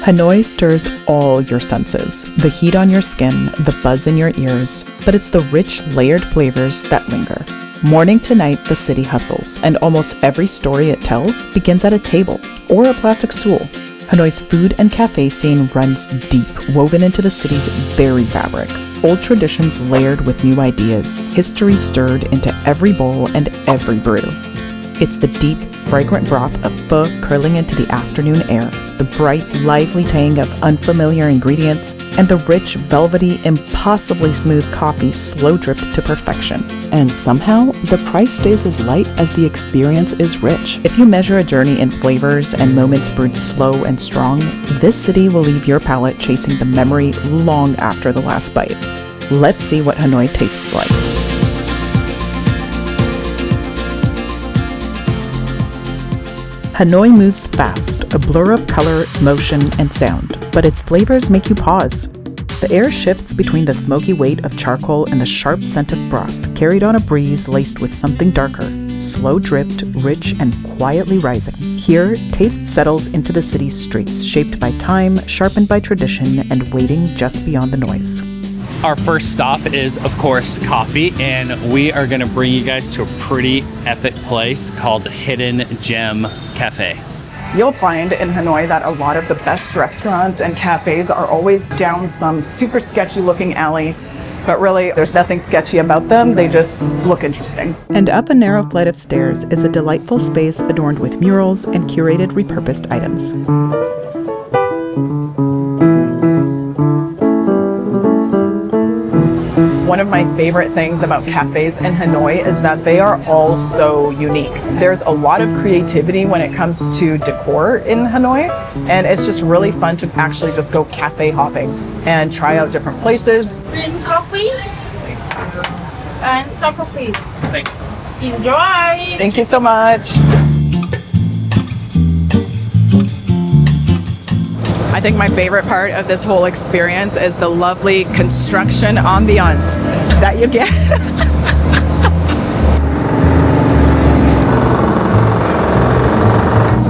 Hanoi stirs all your senses, the heat on your skin, the buzz in your ears, but it's the rich, layered flavors that linger. Morning to night, the city hustles, and almost every story it tells begins at a table or a plastic stool. Hanoi's food and cafe scene runs deep, woven into the city's very fabric. Old traditions layered with new ideas, history stirred into every bowl and every brew. It's the deep, fragrant broth of pho curling into the afternoon air, the bright, lively tang of unfamiliar ingredients, and the rich, velvety, impossibly smooth coffee slow-dripped to perfection. And somehow, the price stays as light as the experience is rich. If you measure a journey in flavors and moments brewed slow and strong, this city will leave your palate chasing the memory long after the last bite. Let's see what Hanoi tastes like. Hanoi moves fast, a blur of color, motion, and sound, but its flavors make you pause. The air shifts between the smoky weight of charcoal and the sharp scent of broth, carried on a breeze laced with something darker, slow-dripped, rich, and quietly rising. Here, taste settles into the city's streets, shaped by time, sharpened by tradition, and waiting just beyond the noise. Our first stop is, of course, coffee, and we are going to bring you guys to a pretty epic place called Hidden Gem Cafe. You'll find in Hanoi that a lot of the best restaurants and cafes are always down some super sketchy looking alley, but really there's nothing sketchy about them, they just look interesting. And up a narrow flight of stairs is a delightful space adorned with murals and curated repurposed items. One of my favorite things about cafes in Hanoi is that they are all so unique. There's a lot of creativity when it comes to decor in Hanoi, and it's just really fun to actually just go cafe hopping and try out different places. Green coffee and some coffee. Thanks. Enjoy! Thank you so much. I think my favorite part of this whole experience is the lovely construction ambiance that you get.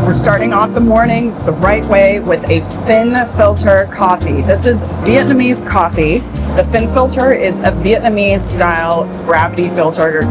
We're starting off the morning the right way with a fin filter coffee. This is Vietnamese coffee. The fin filter is a Vietnamese style gravity filter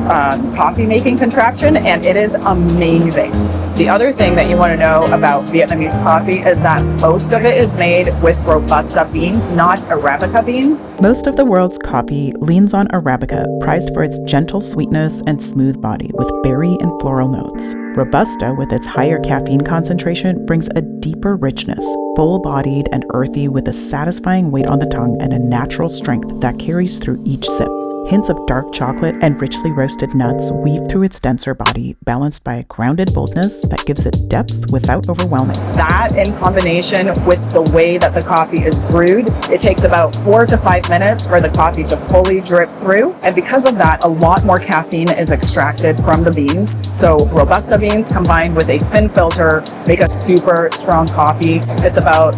coffee making contraption, and it is amazing. The other thing that you want to know about Vietnamese coffee is that most of it is made with Robusta beans, not Arabica beans. Most of the world's coffee leans on Arabica, prized for its gentle sweetness and smooth body with berry and floral notes. Robusta, with its higher caffeine concentration, brings a deeper richness, full-bodied and earthy with a satisfying weight on the tongue and a natural strength that carries through each sip. Hints of dark chocolate and richly roasted nuts weave through its denser body, balanced by a grounded boldness that gives it depth without overwhelming. That, in combination with the way that the coffee is brewed, it takes about 4 to 5 minutes for the coffee to fully drip through. And because of that, a lot more caffeine is extracted from the beans. So Robusta beans combined with a thin filter make a super strong coffee. It's about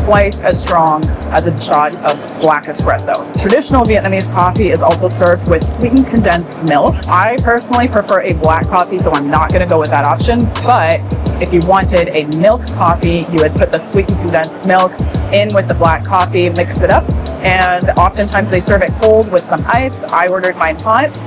twice as strong as a shot of black espresso. Traditional Vietnamese coffee is also served with sweetened condensed milk. I personally prefer a black coffee, so I'm not going to go with that option. But if you wanted a milk coffee, you would put the sweetened condensed milk in with the black coffee, mix it up, and oftentimes they serve it cold with some ice. I ordered mine hot.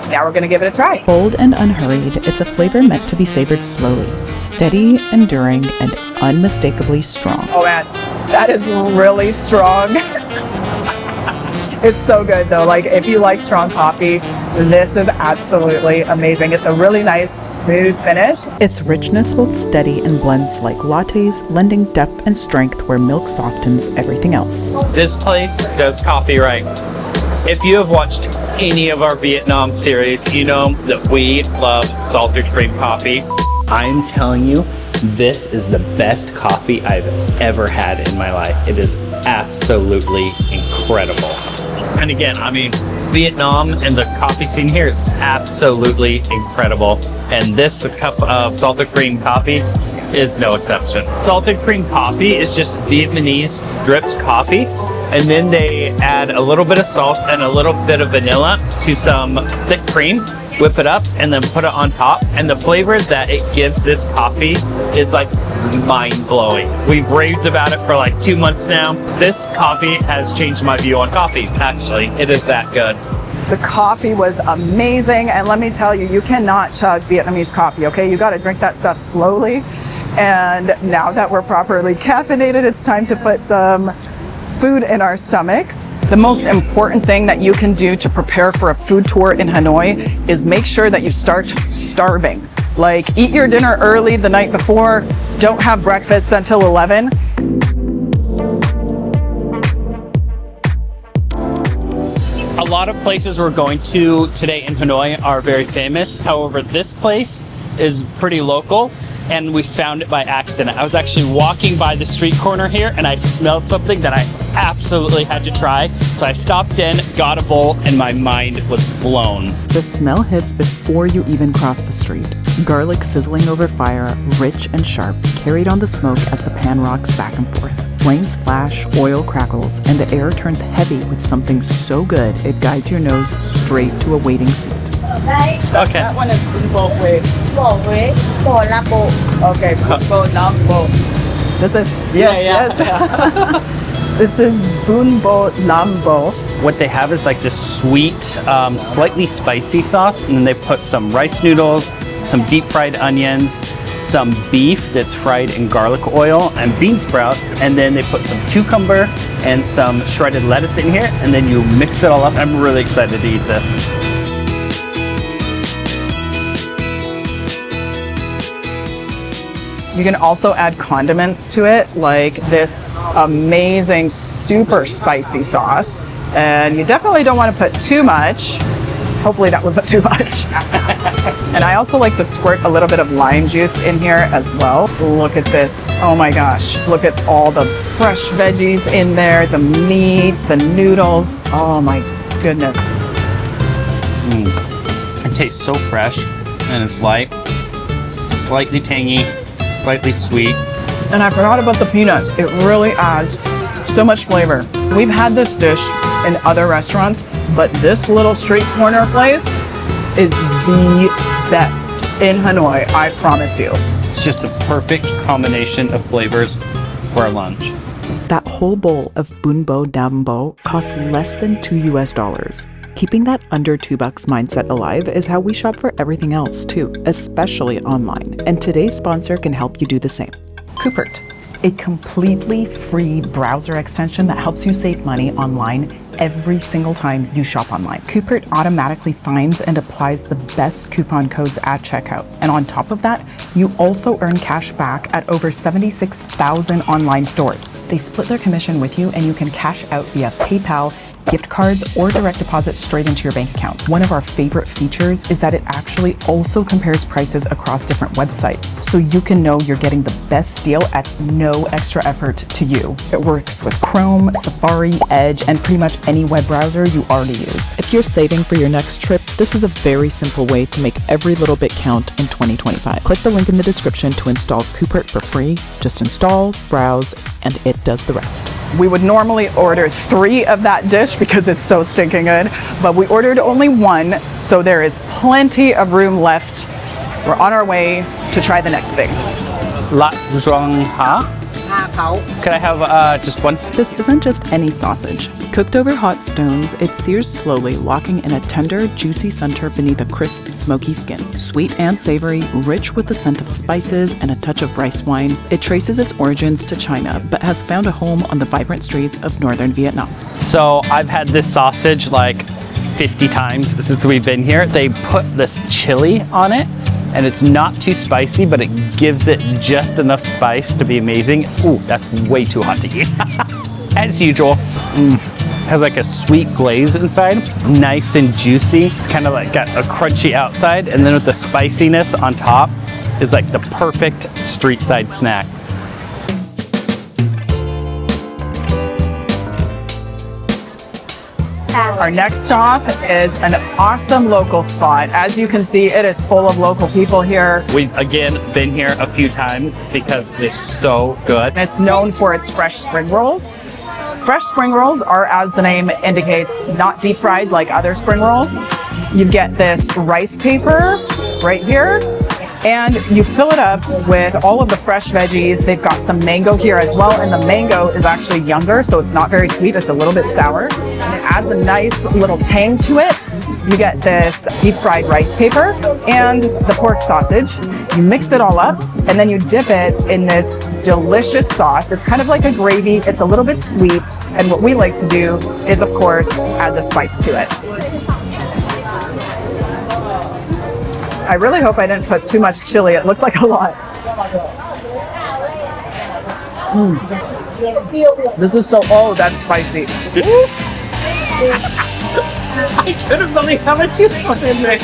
Now we're going to give it a try. Bold and unhurried, it's a flavor meant to be savored slowly, steady, enduring, and unmistakably strong. Oh man, that is really strong. It's so good though. Like, if you like strong coffee, this is absolutely amazing. It's a really nice, smooth finish. Its richness holds steady and blends like lattes, lending depth and strength where milk softens everything else. This place does coffee right. If you have watched any of our Vietnam series, you know that we love salted cream coffee. I'm telling you, this is the best coffee I've ever had in my life. It is absolutely incredible. And again, I mean, Vietnam and the coffee scene here is absolutely incredible. And this cup of salted cream coffee is no exception. Salted cream coffee is just Vietnamese dripped coffee, and then they add a little bit of salt and a little bit of vanilla to some thick cream, whip it up, and then put it on top. And the flavor that it gives this coffee is like mind-blowing. We've raved about it for like 2 months now. This coffee has changed my view on coffee, actually. It is that good. The coffee was amazing, and let me tell you, you cannot chug Vietnamese coffee, okay? You gotta drink that stuff slowly. And now that we're properly caffeinated, it's time to put some food in our stomachs. The most important thing that you can do to prepare for a food tour in Hanoi is make sure that you start starving. Like, eat your dinner early the night before, don't have breakfast until 11. A lot of places we're going to today in Hanoi are very famous. However, this place is pretty local, and we found it by accident. I was actually walking by the street corner here and I smelled something that I absolutely had to try. So I stopped in, got a bowl, and my mind was blown. The smell hits before you even cross the street. Garlic sizzling over fire, rich and sharp, carried on the smoke as the pan rocks back and forth. Flames flash, oil crackles, and the air turns heavy with something so good it guides your nose straight to a waiting seat. Okay. That one is Bun Bo Nam Bo. Okay, Bun Bo Nam Bo. This is, yes. This is Bun Bo Nam Bo. What they have is like this sweet, slightly spicy sauce, and then they put some rice noodles, some deep fried onions, some beef that's fried in garlic oil, and bean sprouts, and then they put some cucumber and some shredded lettuce in here, and then you mix it all up. I'm really excited to eat this. You can also add condiments to it, like this amazing, super spicy sauce. And you definitely don't want to put too much. Hopefully that wasn't too much. And I also like to squirt a little bit of lime juice in here as well. Look at this. Oh my gosh. Look at all the fresh veggies in there, the meat, the noodles. Oh my goodness. It tastes so fresh, and it's light, slightly tangy, slightly sweet. And I forgot about the peanuts. It really adds so much flavor. We've had this dish in other restaurants, but this little street corner place is the best in Hanoi, I promise you. It's just a perfect combination of flavors for a lunch. That whole bowl of Bun Bo Nam Bo costs less than $2. Keeping that under $2 mindset alive is how we shop for everything else too, especially online. And today's sponsor can help you do the same. COUPERT, a completely free browser extension that helps you save money online every single time you shop online. COUPERT automatically finds and applies the best coupon codes at checkout. And on top of that, you also earn cash back at over 76,000 online stores. They split their commission with you, and you can cash out via PayPal, gift cards, or direct deposit straight into your bank account. One of our favorite features is that it actually also compares prices across different websites, so you can know you're getting the best deal at no extra effort to you. It works with Chrome, Safari, Edge, and pretty much any web browser you already use. If you're saving for your next trip, this is a very simple way to make every little bit count in 2025. Click the link in the description to install COUPERT for free. Just install, browse, and it does the rest. We would normally order 3 of that dish because it's so stinking good, but we ordered only 1, so there is plenty of room left. We're on our way to try the next thing. La Zhuang Ha? Can I have just one? This isn't just any sausage. Cooked over hot stones, it sears slowly, locking in a tender, juicy center beneath a crisp, smoky skin. Sweet and savory, rich with the scent of spices and a touch of rice wine, it traces its origins to China, but has found a home on the vibrant streets of northern Vietnam. So I've had this sausage like 50 times since we've been here. They put this chili on it, and it's not too spicy, but it gives it just enough spice to be amazing. Ooh, that's way too hot to eat. As usual. Has like a sweet glaze inside, nice and juicy. It's kind of like got a crunchy outside, and then with the spiciness on top is like the perfect street side snack. Our next stop is an awesome local spot. As you can see, it is full of local people here. We've again been here a few times because it's so good. It's known for its fresh spring rolls. Fresh spring rolls are, as the name indicates, not deep fried like other spring rolls. You get this rice paper right here, And you fill it up with all of the fresh veggies. They've got some mango here as well, and the mango is actually younger, so it's not very sweet. It's a little bit sour. And it adds a nice little tang to it. You get this deep fried rice paper and the pork sausage. You mix it all up, and then you dip it in this delicious sauce. It's kind of like a gravy. It's a little bit sweet. And what we like to do is, of course, add the spice to it. I really hope I didn't put too much chili. It looked like a lot. This is so, oh, that's spicy. I couldn't believe how much you put in there.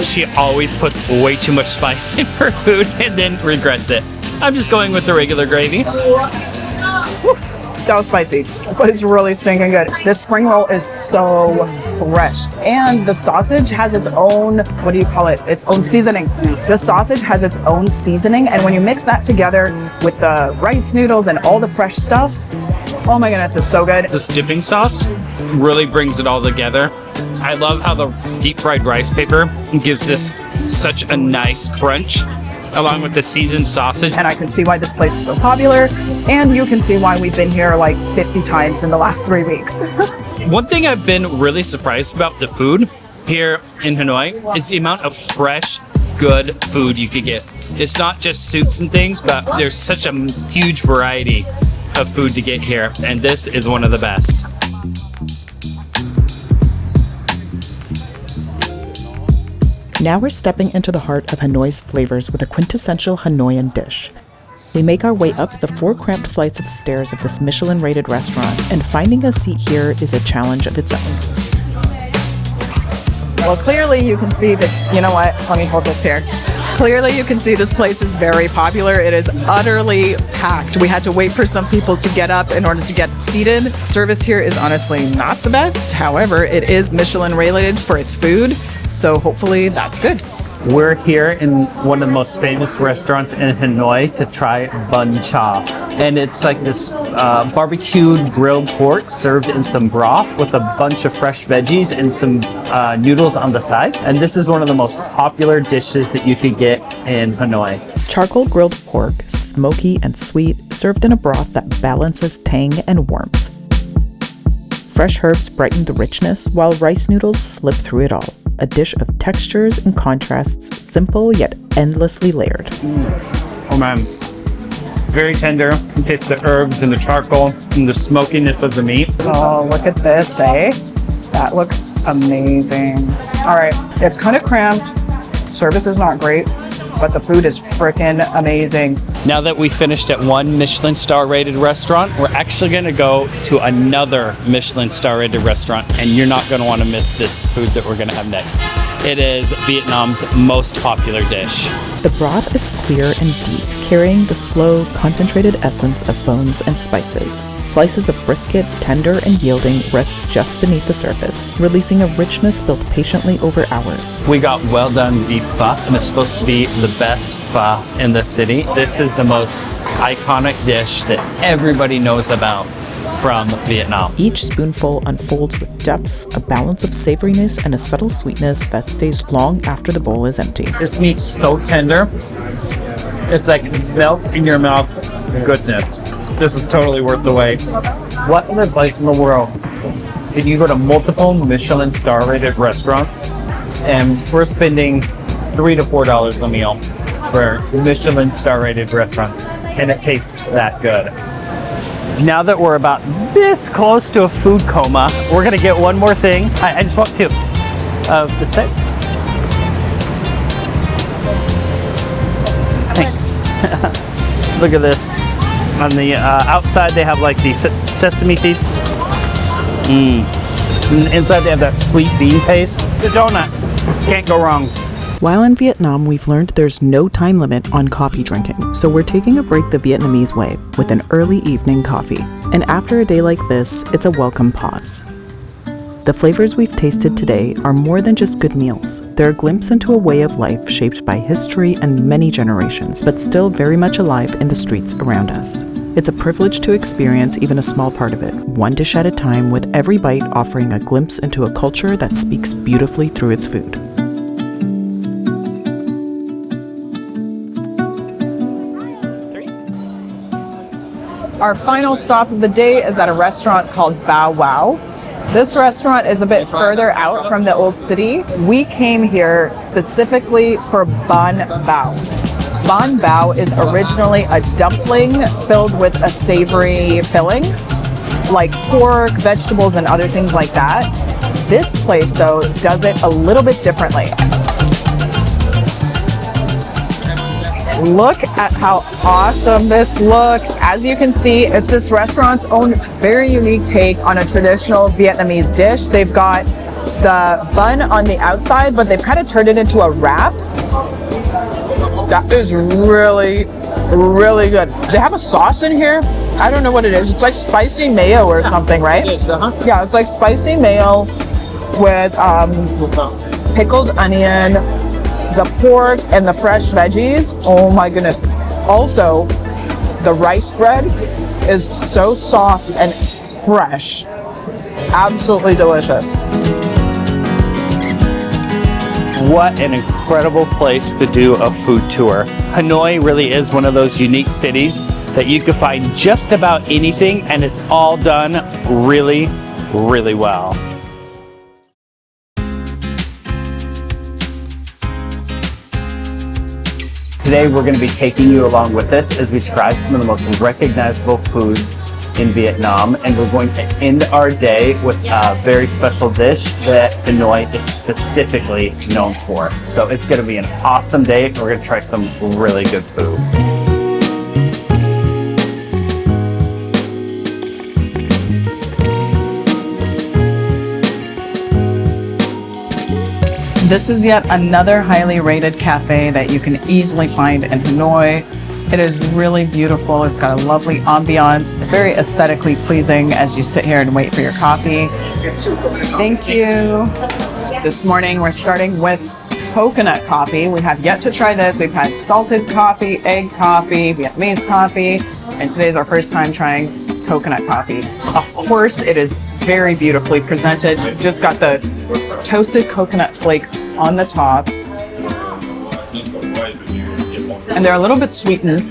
She always puts way too much spice in her food and then regrets it. I'm just going with the regular gravy. That was spicy, but it's really stinking good. This spring roll is so fresh. And the sausage has its own, what do you call it? Its own seasoning. The sausage has its own seasoning. And when you mix that together with the rice noodles and all the fresh stuff, oh my goodness, it's so good. This dipping sauce really brings it all together. I love how the deep fried rice paper gives this such a nice crunch, along with the seasoned sausage. And I can see why this place is so popular. And you can see why we've been here like 50 times in the last 3 weeks. One thing I've been really surprised about the food here in Hanoi is the amount of fresh, good food you could get. It's not just soups and things, but there's such a huge variety of food to get here, and this is one of the best. Now we're stepping into the heart of Hanoi's flavors with a quintessential Hanoian dish. We make our way up the 4 cramped flights of stairs of this Michelin-rated restaurant, and finding a seat here is a challenge of its own. Well, clearly you can see this, you know what, let me hold this here. Clearly you can see this place is very popular. It is utterly packed. We had to wait for some people to get up in order to get seated. Service here is honestly not the best. However, it is Michelin rated for its food, so hopefully that's good. We're here in one of the most famous restaurants in Hanoi to try Bun Cha. And it's like this barbecued grilled pork served in some broth with a bunch of fresh veggies and some noodles on the side. And this is one of the most popular dishes that you could get in Hanoi. Charcoal grilled pork, smoky and sweet, served in a broth that balances tang and warmth. Fresh herbs brighten the richness, while rice noodles slip through it all. A dish of textures and contrasts, simple yet endlessly layered. Oh man, very tender. You taste the herbs and the charcoal and the smokiness of the meat. Oh, look at this, eh? That looks amazing. All right, it's kind of cramped. Service is not great, but the food is freaking amazing. Now that we finished at one Michelin star rated restaurant, we're actually gonna go to another Michelin star rated restaurant, and you're not gonna wanna miss this food that we're gonna have next. It is Vietnam's most popular dish. The broth is clear and deep, carrying the slow, concentrated essence of bones and spices. Slices of brisket, tender and yielding, rest just beneath the surface, releasing a richness built patiently over hours. We got well done beef pho, and it's supposed to be the best pho in the city. This is the most iconic dish that everybody knows about from Vietnam. Each spoonful unfolds with depth, a balance of savoriness and a subtle sweetness that stays long after the bowl is empty. This meat's so tender. It's like melt in your mouth goodness. This is totally worth the wait. What other place in the world did you go to multiple Michelin star rated restaurants and we're spending $3 to $4 a meal for Michelin star rated restaurants and it tastes that good? Now that we're about this close to a food coma, we're gonna get one more thing. I just want two of this type. Thanks. Look at this. On the outside, they have like these sesame seeds. And inside, they have that sweet bean paste. The donut. Can't go wrong. While in Vietnam, we've learned there's no time limit on coffee drinking, so we're taking a break the Vietnamese way with an early evening coffee. And after a day like this, it's a welcome pause. The flavors we've tasted today are more than just good meals. They're a glimpse into a way of life shaped by history and many generations, but still very much alive in the streets around us. It's a privilege to experience even a small part of it, one dish at a time, with every bite offering a glimpse into a culture that speaks beautifully through its food. Our final stop of the day is at a restaurant called Bao Wow. This restaurant is a bit further out from the old city. We came here specifically for Bun Bao. Bun Bao is originally a dumpling filled with a savory filling, like pork, vegetables, and other things like that. This place, though, does it a little bit differently. Look at how awesome this looks. As you can see, it's this restaurant's own very unique take on a traditional Vietnamese dish. They've got the bun on the outside, but they've kind of turned it into a wrap. That is really, really good. They have a sauce in here. I don't know what it is. It's like spicy mayo or something, right? Yes, Yeah, it's like spicy mayo with pickled onion, the pork, and the fresh veggies. Oh my goodness. Also, the rice bread is so soft and fresh. Absolutely delicious. What an incredible place to do a food tour. Hanoi really is one of those unique cities that you can find just about anything, and it's all done really, really well. Today we're going to be taking you along with us as we try some of the most recognizable foods in Vietnam, and we're going to end our day with a very special dish that Hanoi is specifically known for. So it's going to be an awesome day. We're going to try some really good food. This is yet another highly rated cafe that you can easily find in Hanoi. It is really beautiful. It's got a lovely ambiance. It's very aesthetically pleasing as you sit here and wait for your coffee. Thank you. This morning we're starting with coconut coffee. We have yet to try this. We've had salted coffee, egg coffee, Vietnamese coffee, and today's our first time trying coconut coffee. Of course, it is very beautifully presented. We've just got the toasted coconut flakes on the top, and they're a little bit sweetened.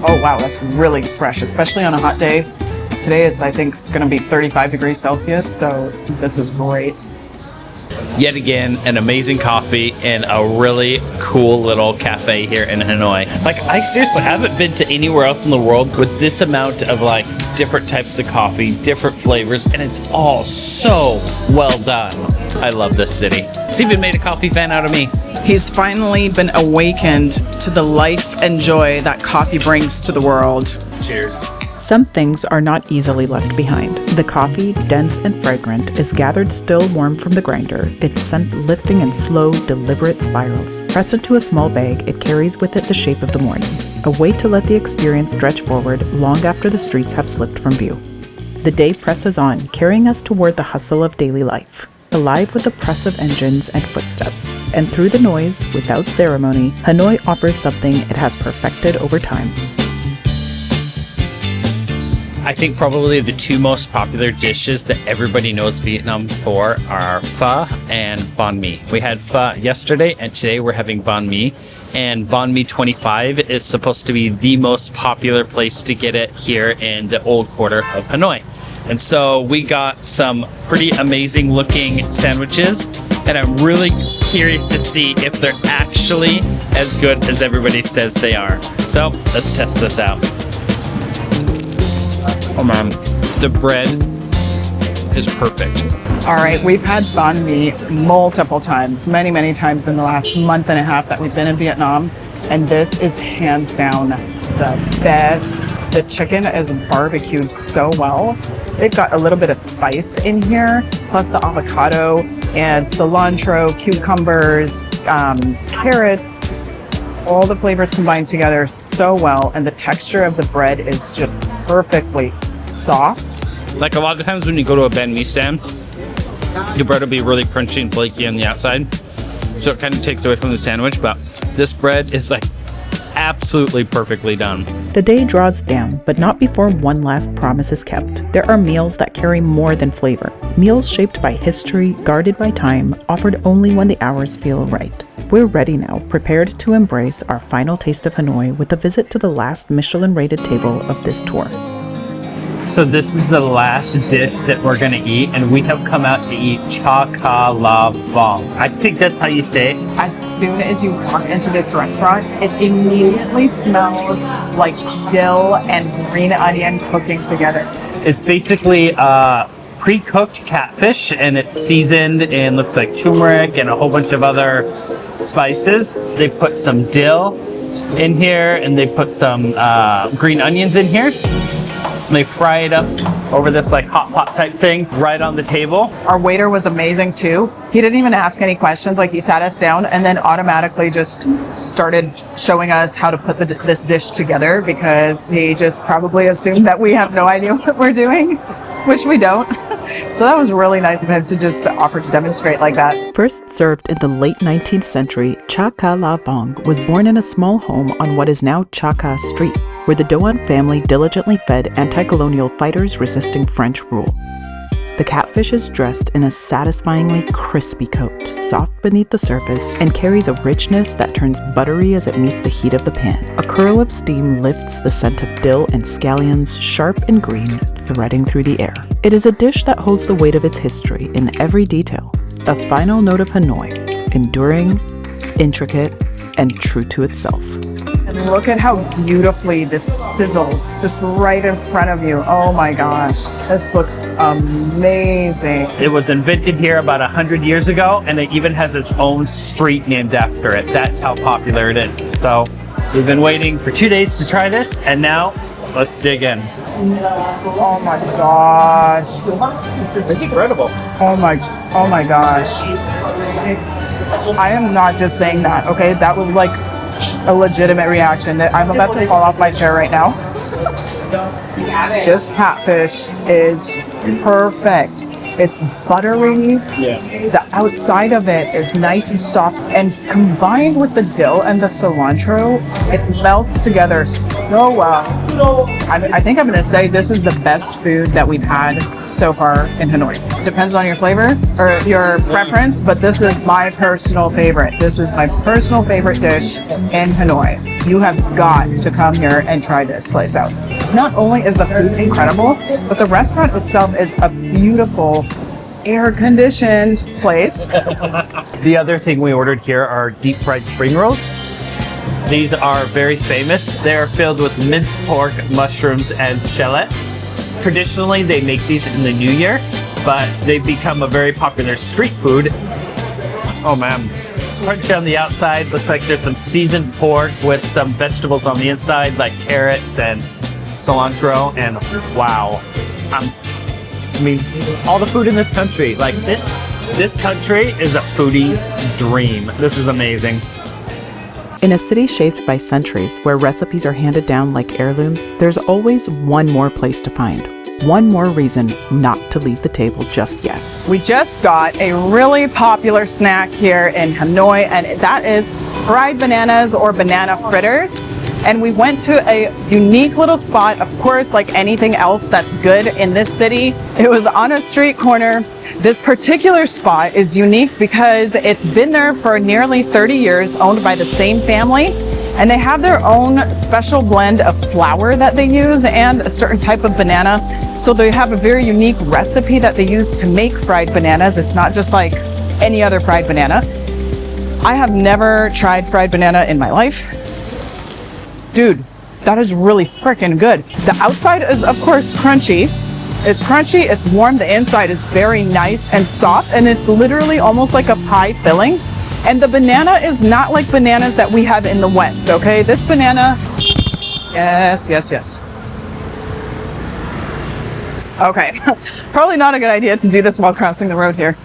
Oh wow, that's really fresh, especially on a hot day. Today it's, I think, going to be 35 degrees Celsius, so this is great. Yet again, an amazing coffee in a really cool little cafe here in Hanoi. Like, I seriously haven't been to anywhere else in the world with this amount of like different types of coffee, different flavors, and it's all so well done. I love this city. It's even made a coffee fan out of me. He's finally been awakened to the life and joy that coffee brings to the world. Cheers. Some things are not easily left behind. The coffee, dense and fragrant, is gathered still warm from the grinder, its scent lifting in slow, deliberate spirals. Pressed into a small bag, it carries with it the shape of the morning, a way to let the experience stretch forward long after the streets have slipped from view. The day presses on, carrying us toward the hustle of daily life, alive with the press of engines and footsteps. And through the noise, without ceremony, Hanoi offers something it has perfected over time. I think probably the two most popular dishes that everybody knows Vietnam for are pho and banh mi. We had pho yesterday, and today we're having banh mi. And banh mi 25 is supposed to be the most popular place to get it here in the old quarter of Hanoi. And so we got some pretty amazing looking sandwiches, and I'm really curious to see if they're actually as good as everybody says they are. So let's test this out. Oh man, the bread is perfect. All right, we've had banh mi multiple times, many times in the last month and a half that we've been in Vietnam, and this is hands down the best. The chicken is barbecued so well. They've got a little bit of spice in here, plus the avocado and cilantro, cucumbers, carrots. All the flavors combined together so well, and the texture of the bread is just perfectly soft. Like a lot of times when you go to a banh mi stand, your bread will be really crunchy and flaky on the outside, so it kind of takes away from the sandwich, but this bread is like absolutely perfectly done. The day draws down, but not before one last promise is kept. There are meals that carry more than flavor. Meals shaped by history, guarded by time, offered only when the hours feel right. We're ready now, prepared to embrace our final taste of Hanoi with a visit to the last Michelin-rated table of this tour. So this is the last dish that we're gonna eat, and we have come out to eat Cha Ka La Vong. I think that's how you say it. As soon as you walk into this restaurant, it immediately smells like dill and green onion cooking together. It's basically pre-cooked catfish, and it's seasoned and looks like turmeric and a whole bunch of other spices. They put some dill in here, and they put some green onions in here. They fry it up over this like hot pot type thing right on the table. Our waiter was amazing too. He didn't even ask any questions. Like, he sat us down and then automatically just started showing us how to put this dish together, because he just probably assumed that we have no idea what we're doing, which we don't. So that was really nice of him to just offer to demonstrate like that. First served in the late 19th century, Cha Ka La Vong was born in a small home on what is now Cha Ka Street, where the Doan family diligently fed anti-colonial fighters resisting French rule. The catfish is dressed in a satisfyingly crispy coat, soft beneath the surface, and carries a richness that turns buttery as it meets the heat of the pan. A curl of steam lifts the scent of dill and scallions, sharp and green, threading through the air. It is a dish that holds the weight of its history in every detail, a final note of Hanoi, enduring, intricate, and true to itself. And look at how beautifully this sizzles just right in front of you. Oh my gosh, this looks amazing. It was invented here about 100 years ago, and it even has its own street named after it. That's how popular it is. So we've been waiting for 2 days to try this, and now let's dig in. Oh my gosh. It's incredible. Oh my gosh. I am not just saying that, okay? That was like a legitimate reaction. I'm about to fall off my chair right now. This catfish is perfect. It's buttery. Yeah. The outside of it is nice and soft, and combined with the dill and the cilantro, it melts together so well. I think I'm gonna say this is the best food that we've had so far in Hanoi. Depends on your flavor or your preference, but this is my personal favorite. This is my personal favorite dish in Hanoi. You have got to come here and try this place out. Not only is the food incredible, but the restaurant itself is a beautiful, air-conditioned place. The other thing we ordered here are deep fried spring rolls. These are very famous. They are filled with minced pork, mushrooms, and shallots. Traditionally, they make these in the New Year, but they've become a very popular street food. Oh man, it's crunchy on the outside. Looks like there's some seasoned pork with some vegetables on the inside, like carrots and cilantro, and wow. I mean, all the food in this country, like this country is a foodie's dream. This is amazing. In a city shaped by centuries where recipes are handed down like heirlooms, there's always one more place to find. One more reason not to leave the table just yet. We just got a really popular snack here in Hanoi, and that is fried bananas or banana fritters. And we went to a unique little spot, of course, like anything else that's good in this city. It was on a street corner. This particular spot is unique because it's been there for nearly 30 years, owned by the same family. And they have their own special blend of flour that they use and a certain type of banana. So they have a very unique recipe that they use to make fried bananas. It's not just like any other fried banana. I have never tried fried banana in my life. Dude, that is really freaking good. The outside is, of course, crunchy. It's crunchy, it's warm, the inside is very nice and soft, and it's literally almost like a pie filling. And the banana is not like bananas that we have in the West, okay? This banana, yes. Okay, probably not a good idea to do this while crossing the road here.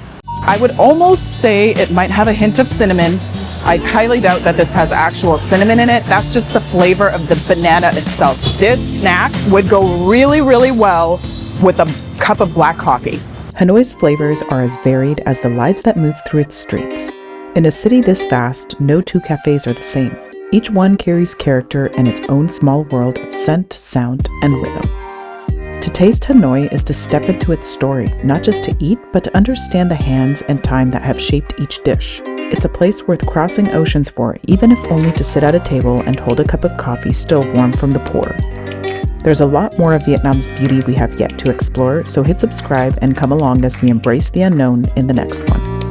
I would almost say it might have a hint of cinnamon. I highly doubt that this has actual cinnamon in it. That's just the flavor of the banana itself. This snack would go really, really well with a cup of black coffee. Hanoi's flavors are as varied as the lives that move through its streets. In a city this vast, no two cafes are the same. Each one carries character and its own small world of scent, sound, and rhythm. To taste Hanoi is to step into its story, not just to eat, but to understand the hands and time that have shaped each dish. It's a place worth crossing oceans for, even if only to sit at a table and hold a cup of coffee still warm from the pour. There's a lot more of Vietnam's beauty we have yet to explore, so hit subscribe and come along as we embrace the unknown in the next one.